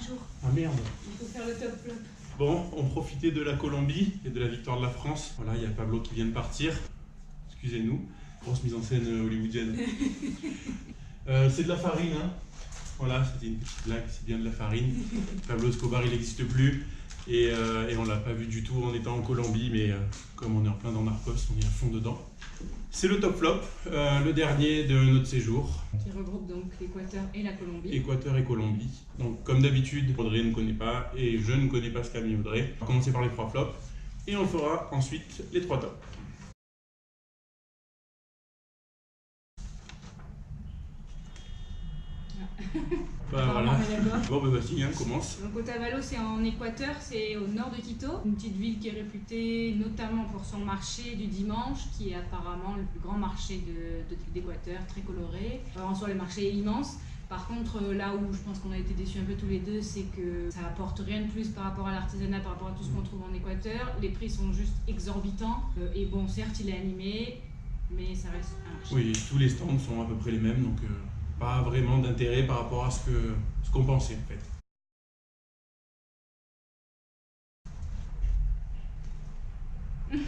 jours. Ah merde. Il faut faire le top flop. Bon, on profitait de la Colombie et de la victoire de la France. Voilà, il y a Pablo qui vient de partir. Excusez-nous. Grosse mise en scène hollywoodienne. C'est de la farine, hein. Voilà, c'était une petite blague, c'est bien de la farine. Pablo Escobar, il n'existe plus. Et on l'a pas vu du tout en étant en Colombie, mais comme on est en plein dans Narcos, on est à fond dedans. C'est le top flop, le dernier de notre séjour. Qui regroupe donc l'Équateur et la Colombie. Équateur et Colombie. Donc comme d'habitude, Audrey ne connaît pas et je ne connais pas ce qu'a mis Audrey. On va commencer par les 3 flops et on fera ensuite les 3 tops. Bah voilà. Bon bah vas-y, hein, commence. Donc Otavalo, c'est en Équateur, c'est au nord de Quito, une petite ville qui est réputée notamment pour son marché du dimanche, qui est apparemment le plus grand marché d'Équateur, très coloré. En soi, le marché est immense. Par contre, là où je pense qu'on a été déçus un peu tous les deux, c'est que ça apporte rien de plus par rapport à l'artisanat, par rapport à tout ce qu'on trouve en Équateur. Les prix sont juste exorbitants. Et bon, certes, il est animé, mais ça reste un marché. Oui, tous les stands sont à peu près les mêmes, donc pas vraiment d'intérêt par rapport à ce qu'on pensait en fait.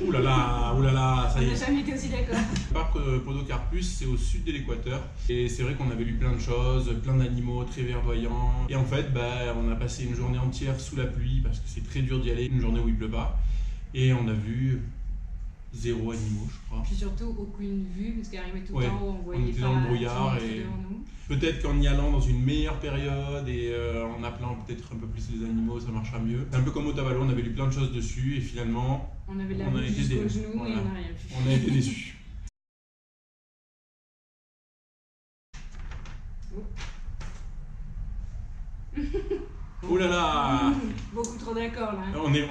Ouh là là, ça y est. On n'a jamais été aussi d'accord. Le parc Podocarpus, c'est au sud de l'Équateur. Et c'est vrai qu'on avait vu plein de choses, plein d'animaux très verdoyants. Et en fait, on a passé une journée entière sous la pluie parce que c'est très dur d'y aller, une journée où il pleut pas. Et on a vu 0 animaux, je crois. Puis surtout, aucune vue, parce qu'arrivé tout en haut, on voyait était pas dans le brouillard tout et devant nous. peut-être qu'en y allant dans une meilleure période et en appelant peut-être un peu plus les animaux, ça marchera mieux. C'est un peu comme Otavalo, on avait lu plein de choses dessus et finalement, on avait de la vue jusqu'aux genoux voilà. Et on n'a rien vu. On a été déçus. Oh là là. Beaucoup trop d'accord là.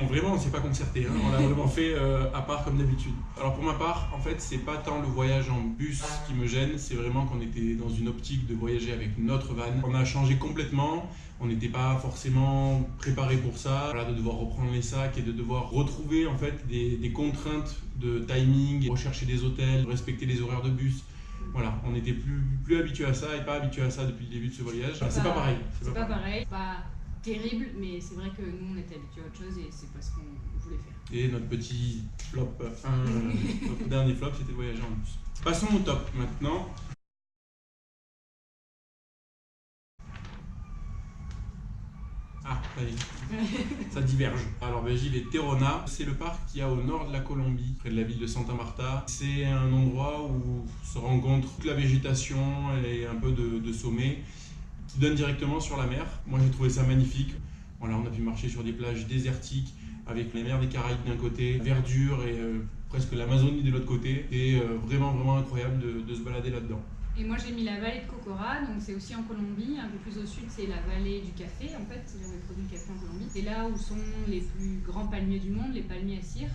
Vraiment, on s'est pas concerté, hein. On l'a vraiment fait à part comme d'habitude. Alors pour ma part, en fait, c'est pas tant le voyage en bus qui me gêne, c'est vraiment qu'on était dans une optique de voyager avec notre van. On a changé complètement, on n'était pas forcément préparé pour ça, voilà, de devoir reprendre les sacs et de devoir retrouver en fait des contraintes de timing, rechercher des hôtels, respecter les horaires de bus. Voilà, on n'était plus habitué à ça et pas habitué à ça depuis le début de ce voyage. C'est pas pareil. C'est pas pareil. Pas terrible, mais c'est vrai que nous on était habitués à autre chose et c'est pas ce qu'on voulait faire. Et notre petit flop, notre dernier flop, c'était de voyager en bus. Passons au top maintenant. Ah, ça y est, ça diverge. Alors j'y vais, Terona, c'est le parc qu'il y a au nord de la Colombie, près de la ville de Santa Marta. C'est un endroit où se rencontre toute la végétation et un peu de sommet qui donne directement sur la mer. Moi j'ai trouvé ça magnifique. Voilà, on a pu marcher sur des plages désertiques avec les mers des Caraïbes d'un côté, verdure et presque l'Amazonie de l'autre côté. Et vraiment incroyable de se balader là-dedans. Et moi j'ai mis la vallée de Cocora, donc c'est aussi en Colombie, un peu plus au sud c'est la vallée du café en fait, c'est là où est produit le café en Colombie. C'est là où sont les plus grands palmiers du monde, les palmiers à cire.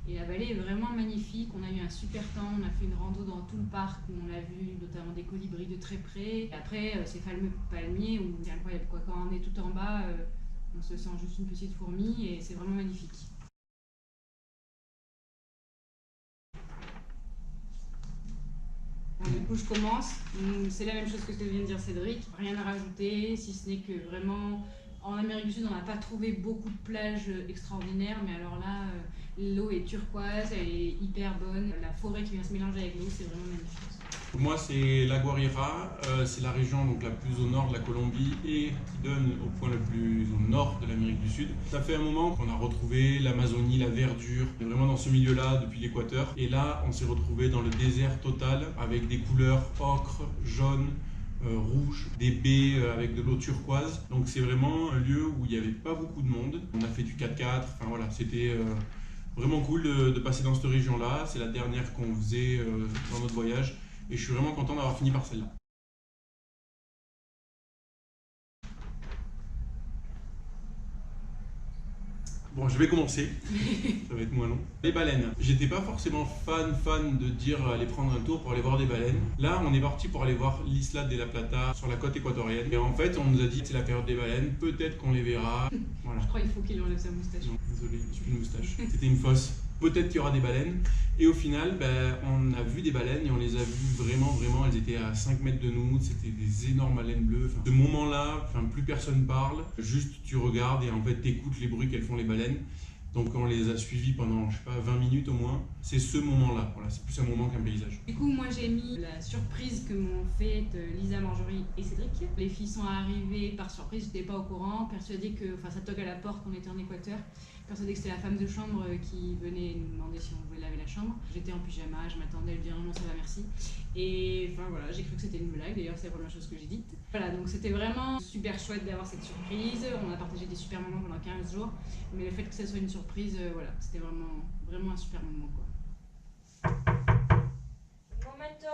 Et la vallée est vraiment magnifique, on a eu un super temps, on a fait une rando dans tout le parc où on a vu notamment des colibris de très près. Et après ces fameux palmiers où c'est incroyable quoi, quand on est tout en bas, on se sent juste une petite fourmi et c'est vraiment magnifique. Bon, du coup, je commence. C'est la même chose que ce que vient de dire Cédric. Rien à rajouter, si ce n'est que vraiment, en Amérique du Sud, on n'a pas trouvé beaucoup de plages extraordinaires, mais alors là, l'eau est turquoise, elle est hyper bonne. La forêt qui vient se mélanger avec l'eau, c'est vraiment magnifique. Pour moi, c'est La Guajira, c'est la région donc, la plus au nord de la Colombie et qui donne au point le plus au nord de l'Amérique du Sud. Ça fait un moment qu'on a retrouvé l'Amazonie, la verdure, on est vraiment dans ce milieu-là depuis l'Équateur. Et là, on s'est retrouvé dans le désert total avec des couleurs ocre, jaune, rouge, des baies avec de l'eau turquoise. Donc c'est vraiment un lieu où il n'y avait pas beaucoup de monde. On a fait du 4x4, enfin voilà, c'était vraiment cool de passer dans cette région-là. C'est la dernière qu'on faisait dans notre voyage. Et je suis vraiment content d'avoir fini par celle-là. Bon, je vais commencer. Ça va être moins long. Les baleines. J'étais pas forcément fan de dire aller prendre un tour pour aller voir des baleines. Là, on est parti pour aller voir l'Isla de la Plata sur la côte équatorienne. Et en fait, on nous a dit que c'est la période des baleines. Peut-être qu'on les verra. Voilà. Je crois qu'il faut qu'il enlève sa moustache. Non, désolé, j'ai plus de moustache. C'était une fausse. peut-être qu'il y aura des baleines. Et au final, on a vu des baleines et on les a vues vraiment, elles étaient à 5 mètres de nous, c'était des énormes baleines bleues. Ce moment-là, plus personne parle, juste tu regardes et en fait t'écoutes les bruits qu'elles font les baleines. Donc on les a suivis pendant, je sais pas, 20 minutes au moins. C'est ce moment-là, voilà, c'est plus un moment qu'un paysage. Du coup, moi j'ai mis la surprise que m'ont fait Lisa, Marjorie et Cédric. Les filles sont arrivées par surprise, j'étais pas au courant, persuadée que, ça toque à la porte qu'on était en Équateur, persuadée que c'était la femme de chambre qui venait nous demander si on voulait laver la chambre. J'étais en pyjama, je m'attendais, elle dit non, ça va, merci. Et voilà, j'ai cru que c'était une blague, d'ailleurs c'est la première chose que j'ai dite. Voilà, donc c'était vraiment super chouette d'avoir cette surprise. On a partagé des super moments pendant 15 jours, mais le fait que ça soit une surprise, voilà, c'était vraiment un super moment, quoi. Momento.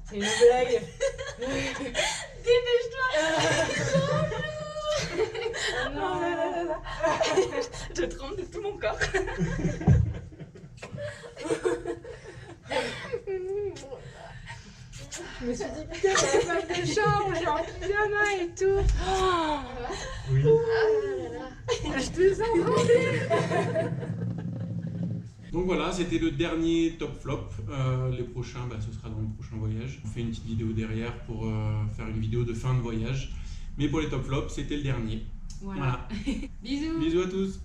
C'est une blague. Dépêche-toi. Non, non. Je tremble de tout mon corps. Je me suis dit, putain, c'est la femme de chambre, j'ai en pyjama et tout. Oh. Oui. Je te sens gronder. Donc voilà, c'était le dernier top flop. Les prochains, ce sera dans le prochain voyage. On fait une petite vidéo derrière pour faire une vidéo de fin de voyage. Mais pour les top flops, c'était le dernier. Voilà. Bisous. Bisous à tous.